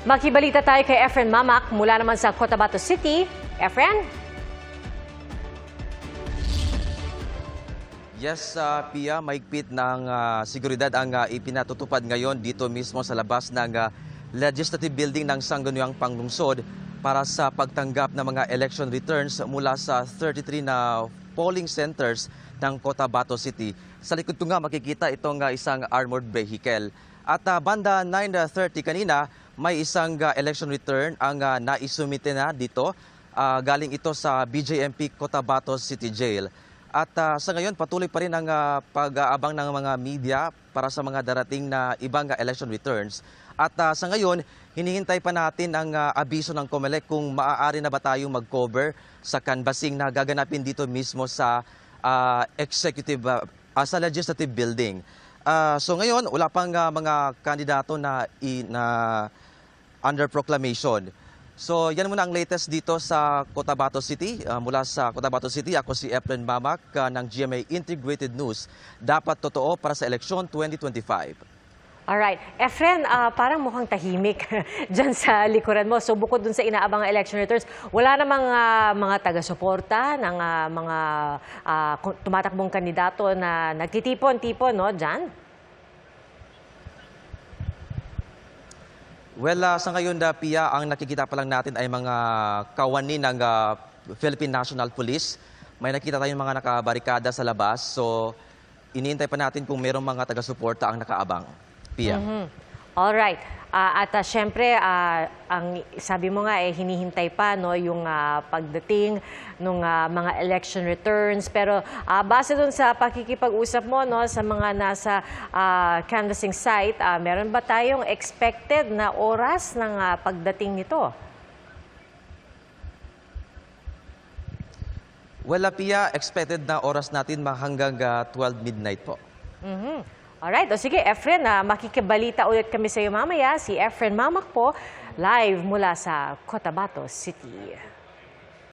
Makibalita tayo kay Efren Mamak mula naman sa Cotabato City. Efren? Yes, Pia, mahigpit ng seguridad ang ipinatutupad ngayon dito mismo sa labas ng Legislative Building ng Sangguniang Panglungsod para sa pagtanggap ng mga election returns mula sa 33 na polling centers ng Cotabato City. Sa likod ko nga makikita itong isang armored vehicle. At banda 9:30 kanina, may isang election return ang naisumite na dito. Galing ito sa BJMP Cotabato City Jail. At sa ngayon, patuloy pa rin ang pag-aabang ng mga media para sa mga darating na ibang election returns. At sa ngayon, hinihintay pa natin ang abiso ng COMELEC kung maaari na ba tayong mag-cover sa canvassing na gaganapin dito mismo sa sa Legislative Building. So ngayon, wala pang mga kandidato na under proclamation. So yan muna ang latest dito sa Cotabato City. Mula sa Cotabato City, ako si Efren Mamak ng GMA Integrated News. Dapat totoo para sa eleksyon 2025. Alright. Efren, parang mukhang tahimik dyan sa likuran mo. So bukod dun sa inaabang election returns, wala namang mga taga-suporta ng mga tumatakbong kandidato na nagtitipon-tipon, no, dyan? Well, sa ngayon, Pia, ang nakikita pa lang natin ay mga kawani ng Philippine National Police. May nakita tayong mga nakabarikada sa labas. So, iniintay pa natin kung mayroong mga taga-suporta ang nakaabang. Pia. Alright. At syempre, ang sabi mo nga, hinihintay pa, no, yung pagdating ng mga election returns. Pero base dun sa pakikipag-usap mo, no, sa mga nasa canvassing site, meron ba tayong expected na oras ng pagdating nito? Well, Pia, expected na oras natin hanggang 12 midnight po. Alright, o sige, Efren, makikibalita ulit kami sa iyo mamaya. Si Efren Mamak po, live mula sa Cotabato City.